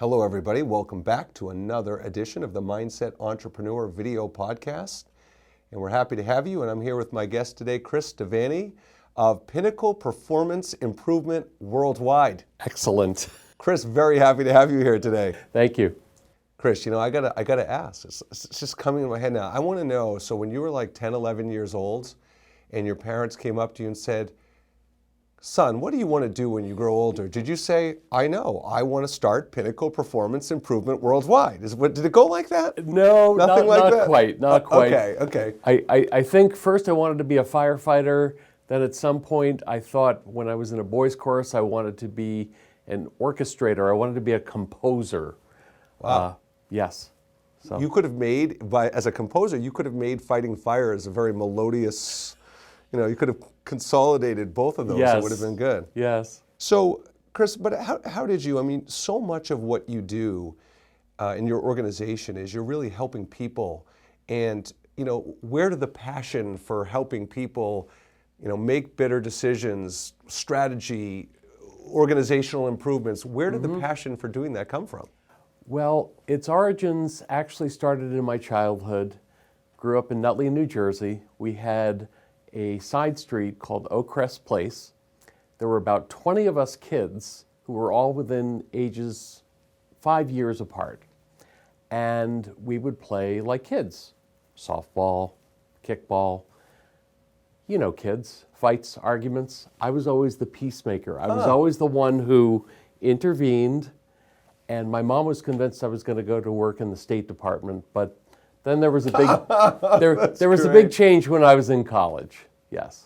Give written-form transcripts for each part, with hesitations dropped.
Hello, everybody. Welcome back to another edition of the Mindset Entrepreneur video podcast. And we're happy to have you. And I'm here with my guest today, Chris DeVany of Pinnacle Performance Improvement Worldwide. Excellent. Chris, very happy to have you here today. Thank you. Chris, you know, I gotta ask. It's just coming in my head now. I want to know. So when you were like 10, 11 years old, and your parents came up to you and said, "Son, what do you want to do when you grow older?" Did you say, "I know, I want to start Pinnacle Performance Improvement Worldwide"? Did it go like that? No, Nothing like not that? quite. Not quite. Okay. I think first I wanted to be a firefighter. Then at some point I thought when I was in a boys' chorus I wanted to be an orchestrator. I wanted to be a composer. Wow. Yes. So. You could have made, as a composer, you could have made Fighting Fires a very melodious, you could have consolidated both of those. Yes. It would have been good. Yes. So, Chris, but how did you, so much of what you do in your organization is you're really helping people. And, where did the passion for helping people, make better decisions, strategy, organizational improvements, where did the passion for doing that come from? Well, its origins actually started in my childhood. Grew up in Nutley, New Jersey. We had a side street called Oakcrest Place. There were about 20 of us kids who were all within ages 5 years apart. And we would play like kids. Softball, kickball, kids, fights, arguments. I was always the peacemaker. I was always the one who intervened. And my mom was convinced I was going to go to work in the State Department, but then there was a big there was a big change when I was in college. Yes.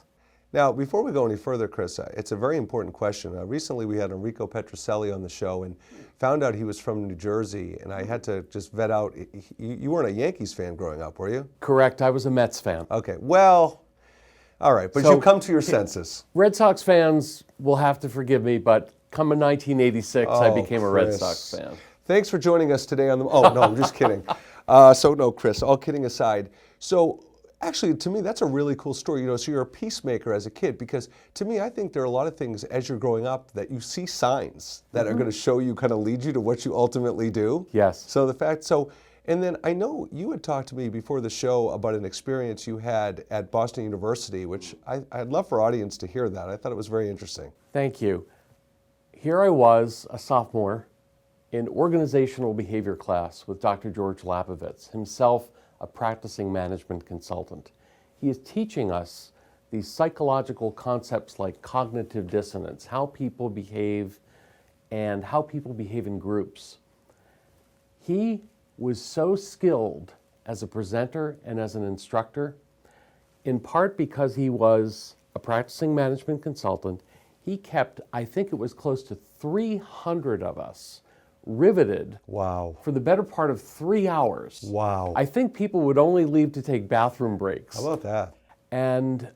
Now, before we go any further, Chris, it's a very important question. Recently, we had Enrico Petrocelli on the show and found out he was from New Jersey, and I had to just vet out. You weren't a Yankees fan growing up, were you? Correct. I was a Mets fan. Okay. Well, all right, but you come to your senses. Red Sox fans will have to forgive me, but come in 1986, I became a Red Sox fan. Thanks for joining us today on the... Oh, no, I'm just kidding. No, Chris, all kidding aside. So, actually, to me, that's a really cool story. So you're a peacemaker as a kid, because to me, I think there are a lot of things as you're growing up that you see signs that are going to show you, kind of lead you to what you ultimately do. Yes. And then I know you had talked to me before the show about an experience you had at Boston University, which I'd love for our audience to hear that. I thought it was very interesting. Thank you. Here I was, a sophomore, in organizational behavior class with Dr. George Lapovitz, himself a practicing management consultant. He is teaching us these psychological concepts like cognitive dissonance, how people behave and how people behave in groups. He was so skilled as a presenter and as an instructor, in part because he was a practicing management consultant. He kept, I think it was close to 300 of us riveted. Wow. For the better part of 3 hours. Wow. I think people would only leave to take bathroom breaks. How about that? And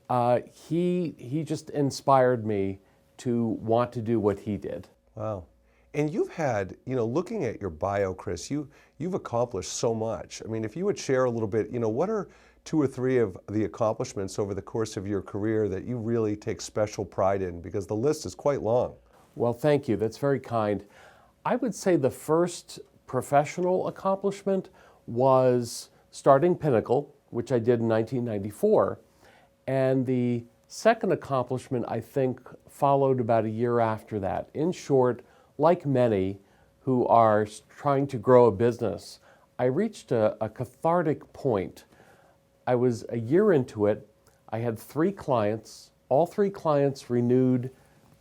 he just inspired me to want to do what he did. Wow. And you've had, looking at your bio, Chris, you've accomplished so much. If you would share a little bit, what are 2 or 3 of the accomplishments over the course of your career that you really take special pride in? Because the list is quite long. Well, thank you. That's very kind. I would say the first professional accomplishment was starting Pinnacle, which I did in 1994. And the second accomplishment, I think, followed about a year after that. In short, like many who are trying to grow a business, I reached a cathartic point. I was a year into it. I had 3 clients. All 3 clients renewed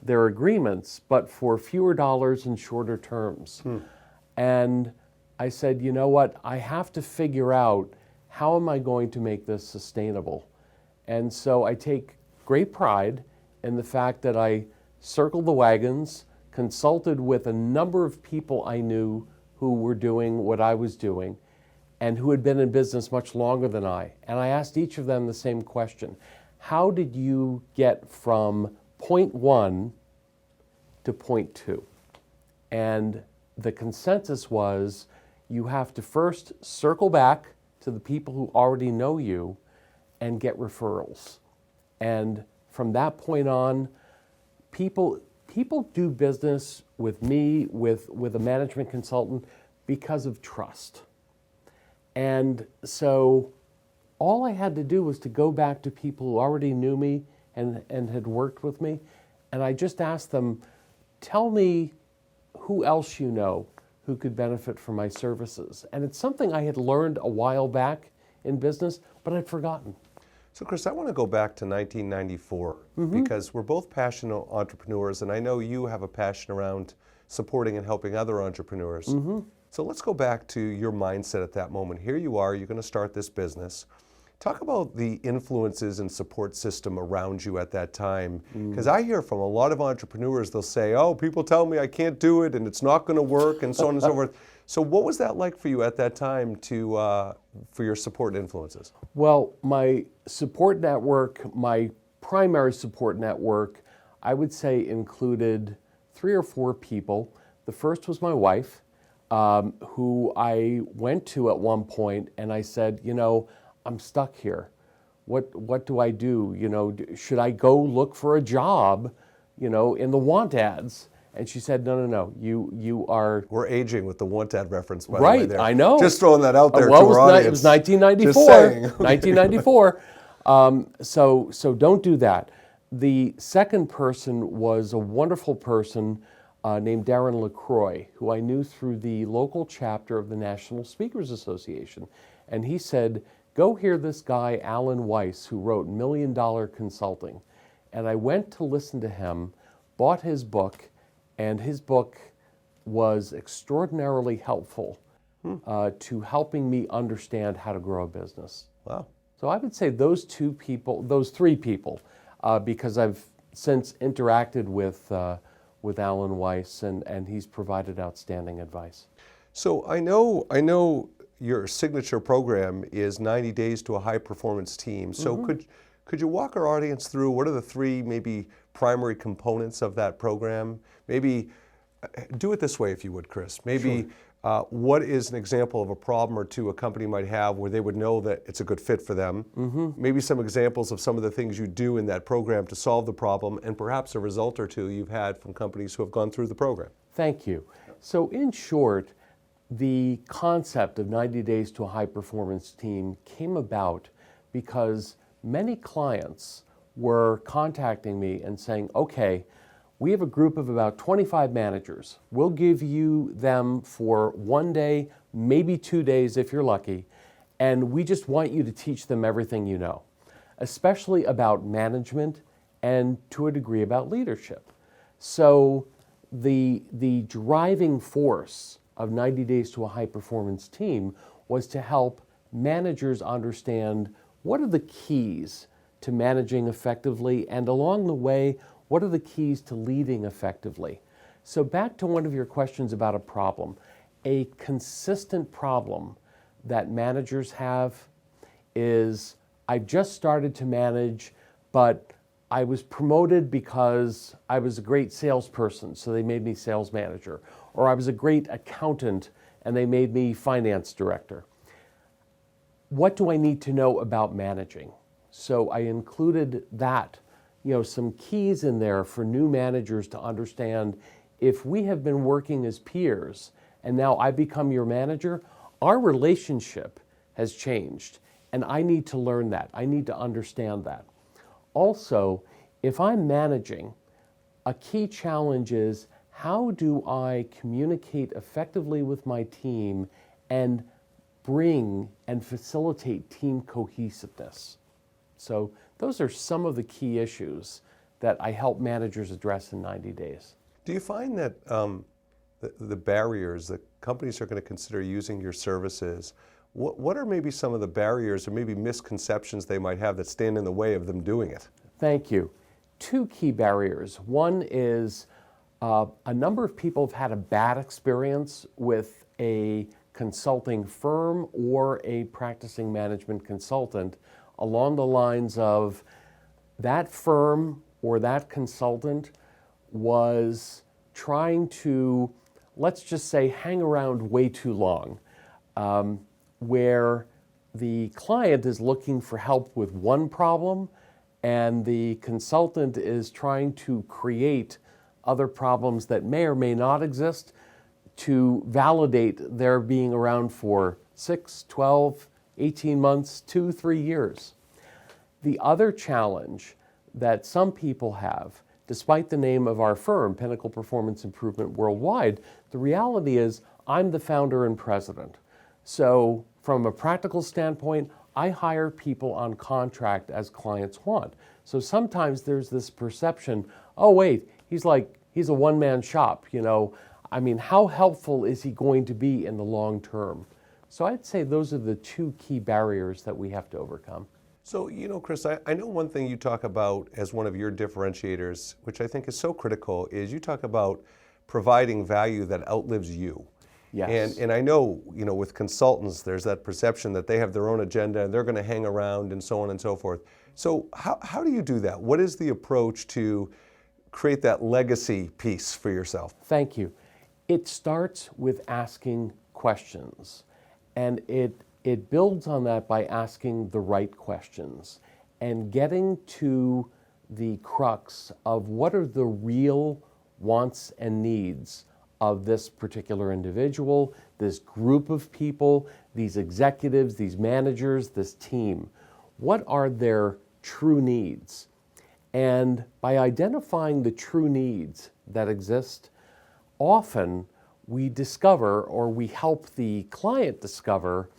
their agreements, but for fewer dollars and shorter terms. And I said, you know what? I have to figure out how am I going to make this sustainable? And so I take great pride in the fact that I circled the wagons, consulted with a number of people I knew who were doing what I was doing, and who had been in business much longer than I. And I asked each of them the same question. How did you get from point 1 to point 2? And the consensus was you have to first circle back to the people who already know you and get referrals. And from that point on, people people do business with me, with a management consultant, because of trust. And so all I had to do was to go back to people who already knew me and had worked with me, and I just asked them, tell me who else you know who could benefit from my services. And it's something I had learned a while back in business, but I'd forgotten. So Chris, I want to go back to 1994 because we're both passionate entrepreneurs, and I know you have a passion around supporting and helping other entrepreneurs. So let's go back to your mindset at that moment. Here you are, you're going to start this business. Talk about the influences and support system around you at that time. Because I hear from a lot of entrepreneurs, they'll say, oh, people tell me I can't do it and it's not going to work and so on and so forth. So what was that like for you at that time for your support and influences? Well, my support network, my primary support network, I would say included 3 or 4 people. The first was my wife, who I went to at one point and I said, you know, I'm stuck here. What do I do? You know, should I go look for a job, you know, in the want ads? And she said, no, you are... We're aging with the want ad reference, by the way. Right, I know. Just throwing that out there to our audience. It was 1994. Just saying. 1994. So don't do that. The second person was a wonderful person named Darren LaCroix, who I knew through the local chapter of the National Speakers Association. And he said, go hear this guy, Alan Weiss, who wrote $1 Million Consulting. And I went to listen to him, bought his book, and his book was extraordinarily helpful to helping me understand how to grow a business. Wow. So I would say those 3 people, because I've since interacted with Alan Weiss, and he's provided outstanding advice. So I know your signature program is 90 Days to a High Performance Team. So could you walk our audience through what are the 3 maybe primary components of that program? Maybe do it this way if you would, Chris. Maybe what is an example of a problem or 2 a company might have where they would know that it's a good fit for them? Maybe some examples of some of the things you do in that program to solve the problem, and perhaps a result or 2 you've had from companies who have gone through the program. Thank you. So in short, the concept of 90 Days to a High Performance Team came about because many clients were contacting me and saying, okay, we have a group of about 25 managers. We'll give you them for 1 day, maybe 2 days if you're lucky, and we just want you to teach them everything you know, especially about management and to a degree about leadership. So the driving force of 90 Days to a High Performance Team was to help managers understand what are the keys to managing effectively, and along the way, what are the keys to leading effectively? So back to one of your questions about a problem. A consistent problem that managers have is, I've just started to manage, but I was promoted because I was a great salesperson, so they made me sales manager. Or I was a great accountant and they made me finance director. What do I need to know about managing? So I included that, some keys in there for new managers to understand. If we have been working as peers and now I become your manager, our relationship has changed, and I need to learn that. I need to understand that. Also, if I'm managing, a key challenge is, how do I communicate effectively with my team and bring and facilitate team cohesiveness? So those are some of the key issues that I help managers address in 90 days. Do you find that the barriers that companies are going to consider using your services, what are maybe some of the barriers or maybe misconceptions they might have that stand in the way of them doing it? Thank you. 2 key barriers. One is a number of people have had a bad experience with a consulting firm or a practicing management consultant along the lines of that firm or that consultant was trying to, let's just say, hang around way too long, where the client is looking for help with one problem and the consultant is trying to create other problems that may or may not exist to validate their being around for 6, 12, 18 months, 2, 3 years. The other challenge that some people have, despite the name of our firm, Pinnacle Performance Improvement Worldwide, the reality is I'm the founder and president. So from a practical standpoint, I hire people on contract as clients want. So sometimes there's this perception, oh wait, he's a one-man shop, I mean, how helpful is he going to be in the long term? So I'd say those are the two key barriers that we have to overcome. So, Chris, I know one thing you talk about as one of your differentiators, which I think is so critical, is you talk about providing value that outlives you. Yes. And I know, with consultants, there's that perception that they have their own agenda and they're going to hang around and so on and so forth. So how do you do that? What is the approach to create that legacy piece for yourself? Thank you. It starts with asking questions, and it builds on that by asking the right questions and getting to the crux of what are the real wants and needs of this particular individual, this group of people, these executives, these managers, this team. What are their true needs? And by identifying the true needs that exist, often we discover, or we help the client discover,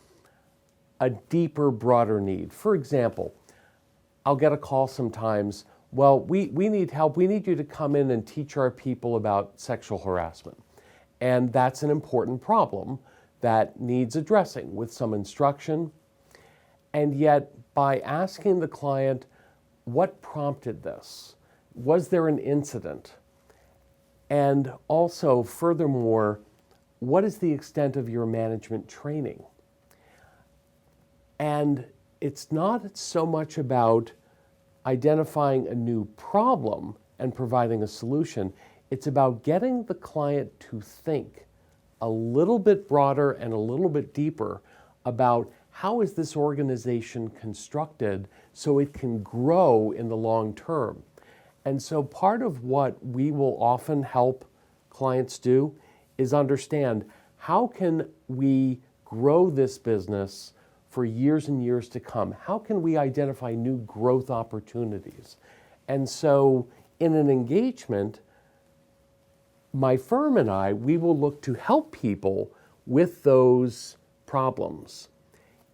a deeper, broader need. For example, I'll get a call sometimes, well, we need help. We need you to come in and teach our people about sexual harassment. And that's an important problem that needs addressing with some instruction. And yet, by asking the client, what prompted this? Was there an incident? And also, furthermore, what is the extent of your management training? And it's not so much about identifying a new problem and providing a solution. It's about getting the client to think a little bit broader and a little bit deeper about how is this organization constructed so it can grow in the long term. And so part of what we will often help clients do is understand how can we grow this business for years and years to come? How can we identify new growth opportunities? And so in an engagement, my firm and I, we will look to help people with those problems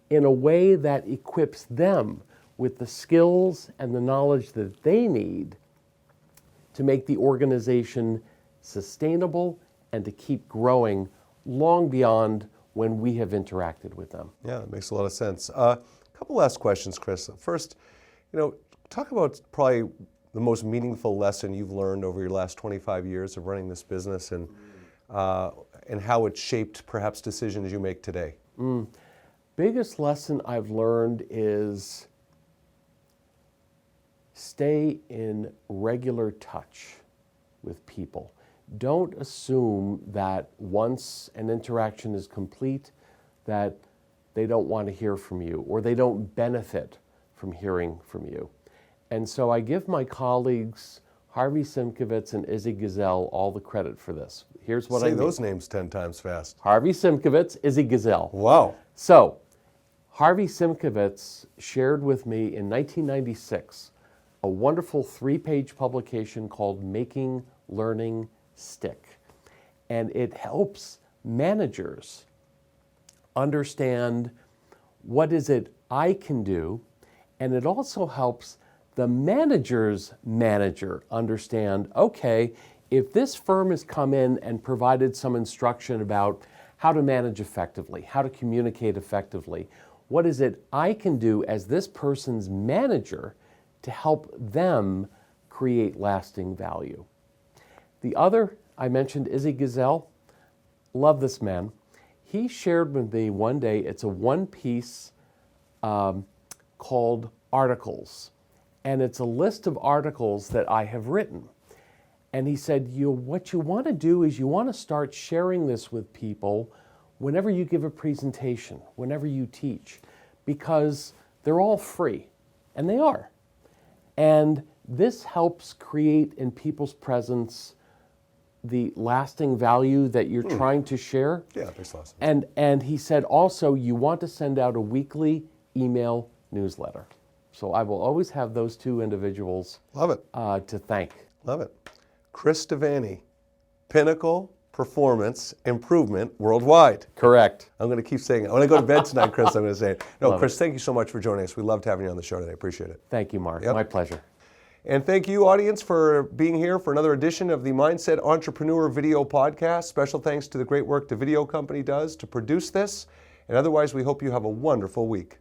in a way that equips them with the skills and the knowledge that they need to make the organization sustainable and to keep growing long beyond when we have interacted with them. Yeah, that makes a lot of sense. A couple last questions, Chris. First, talk about probably the most meaningful lesson you've learned over your last 25 years of running this business and how it shaped perhaps decisions you make today. Biggest lesson I've learned is stay in regular touch with people. Don't assume that once an interaction is complete that they don't want to hear from you or they don't benefit from hearing from you. And so I give my colleagues Harvey Simkovitz and Izzy Gazelle all the credit for this. Here's what I mean. Say those names 10 times fast. Harvey Simkovitz, Izzy Gazelle. Wow. So Harvey Simkovitz shared with me in 1996 a wonderful 3-page publication called Making Learning Stick. And it helps managers understand what is it I can do, and it also helps the manager's manager understand, okay, if this firm has come in and provided some instruction about how to manage effectively, how to communicate effectively, what is it I can do as this person's manager to help them create lasting value? The other, I mentioned Izzy Gazelle. Love this man. He shared with me one day, it's a one-piece called Articles. And it's a list of articles that I have written. And he said, what you want to do is you want to start sharing this with people whenever you give a presentation, whenever you teach, because they're all free, and they are. And this helps create in people's presence the lasting value that you're trying to share. Yeah, that makes a lot of sense. And he said also you want to send out a weekly email newsletter. So I will always have those two individuals Love it. to thank. Love it. Chris DeVany, Pinnacle Performance Improvement Worldwide. Correct. I'm going to keep saying it. When I go to bed tonight, Chris, I'm going to say it. No, Love Chris, thank you so much for joining us. We loved having you on the show today. Appreciate it. Thank you, Mark. Yep. My pleasure. And thank you, audience, for being here for another edition of the Mindset Entrepreneur Video Podcast. Special thanks to the great work the video company does to produce this. And otherwise, we hope you have a wonderful week.